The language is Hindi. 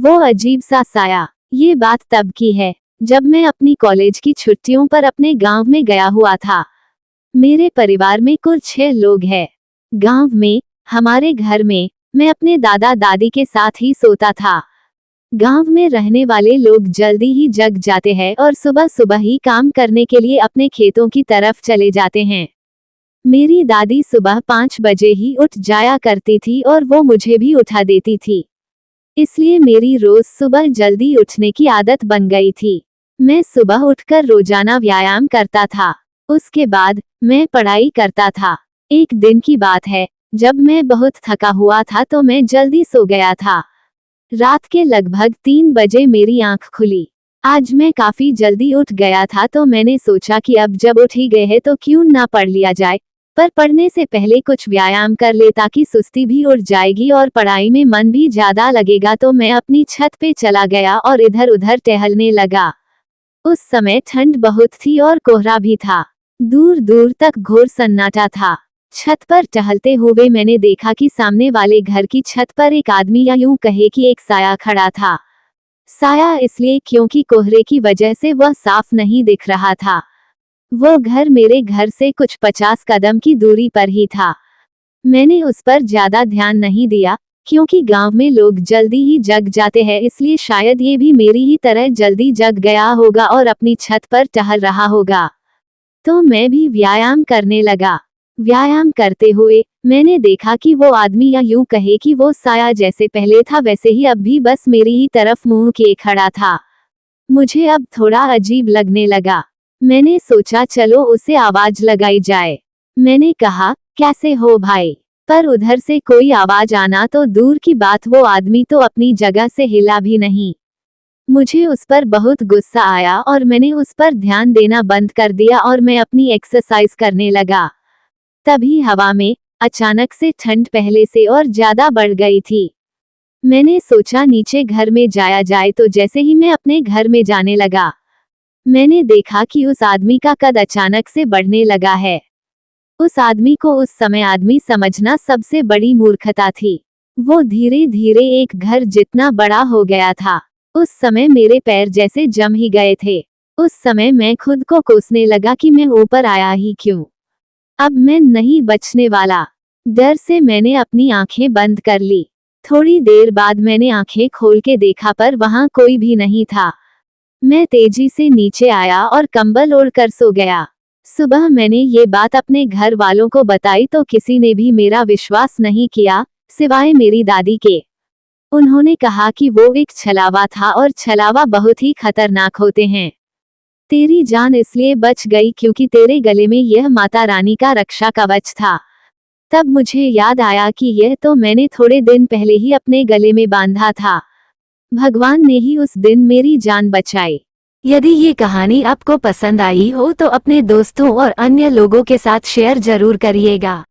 वो अजीब सा साया। ये बात तब की है जब मैं अपनी कॉलेज की छुट्टियों पर अपने गांव में गया हुआ था। मेरे परिवार में कुल 6 लोग हैं। गांव में हमारे घर में मैं अपने दादा दादी के साथ ही सोता था। गांव में रहने वाले लोग जल्दी ही जग जाते हैं और सुबह सुबह ही काम करने के लिए अपने खेतों की तरफ चले जाते हैं। मेरी दादी सुबह 5 बजे ही उठ जाया करती थी और वो मुझे भी उठा देती थी। इसलिए मेरी रोज सुबह जल्दी उठने की आदत बन गई थी। मैं सुबह उठकर रोजाना व्यायाम करता था। उसके बाद मैं पढ़ाई करता था। एक दिन की बात है, जब मैं बहुत थका हुआ था तो मैं जल्दी सो गया था। रात के लगभग 3 बजे मेरी आंख खुली। आज मैं काफी जल्दी उठ गया था तो मैंने सोचा कि अब जब उठ ही गए हैं तो क्यों ना पढ़ लिया जाए, पर पढ़ने से पहले कुछ व्यायाम कर ले ताकि सुस्ती भी उड़ जाएगी और पढ़ाई में मन भी ज्यादा लगेगा। तो मैं अपनी छत पे चला गया और इधर उधर टहलने लगा। उस समय ठंड बहुत थी और कोहरा भी था। दूर दूर तक घोर सन्नाटा था। छत पर टहलते हुए मैंने देखा कि सामने वाले घर की छत पर एक आदमी, या यूं कहे कि एक साया खड़ा था। साया इसलिए क्योंकि कोहरे की वजह से वह साफ नहीं दिख रहा था। वो घर मेरे घर से कुछ 50 कदम की दूरी पर ही था। मैंने उस पर ज्यादा ध्यान नहीं दिया, क्योंकि गांव में लोग जल्दी ही जग जाते हैं, इसलिए शायद ये भी मेरी ही तरह जल्दी जग गया होगा और अपनी छत पर टहल रहा होगा। तो मैं भी व्यायाम करने लगा। व्यायाम करते हुए मैंने देखा कि वो आदमी, या यूं कहे कि वो साया, जैसे पहले था वैसे ही अब भी बस मेरी ही तरफ मुंह किए खड़ा था। मुझे अब थोड़ा अजीब लगने लगा। मैंने सोचा चलो उसे आवाज लगाई जाए। मैंने कहा, कैसे हो भाई? पर उधर से कोई आवाज आना तो दूर की बात, वो आदमी तो अपनी जगह से हिला भी नहीं। मुझे उस पर बहुत गुस्सा आया और मैंने उस पर ध्यान देना बंद कर दिया और मैं अपनी एक्सरसाइज करने लगा। तभी हवा में अचानक से ठंड पहले से और ज्यादा बढ़ गई थी। मैंने सोचा नीचे घर में जाया जाए, तो जैसे ही मैं अपने घर में जाने लगा, मैंने देखा कि उस आदमी का कद अचानक से बढ़ने लगा है। उस आदमी को उस समय आदमी समझना सबसे बड़ी मूर्खता थी। वो धीरे धीरे एक घर जितना बड़ा हो गया था। उस समय मेरे पैर जैसे जम ही गए थे। उस समय मैं खुद को कोसने लगा कि मैं ऊपर आया ही क्यों। अब मैं नहीं बचने वाला। डर से मैंने अपनी आंखें बंद कर ली। थोड़ी देर बाद मैंने आंखें खोल के देखा, पर वहां कोई भी नहीं था। मैं तेजी से नीचे आया और कंबल ओढ़कर सो गया। सुबह मैंने ये बात अपने घर वालों को बताई तो किसी ने भी मेरा विश्वास नहीं किया, सिवाय मेरी दादी के। उन्होंने कहा कि वो एक छलावा था और छलावा बहुत ही खतरनाक होते हैं। तेरी जान इसलिए बच गई क्योंकि तेरे गले में यह माता रानी का रक्षा कवच था। तब मुझे याद आया कि यह तो मैंने थोड़े दिन पहले ही अपने गले में बांधा था। भगवान ने ही उस दिन मेरी जान बचाई। यदि ये कहानी आपको पसंद आई हो तो अपने दोस्तों और अन्य लोगों के साथ शेयर जरूर करिएगा।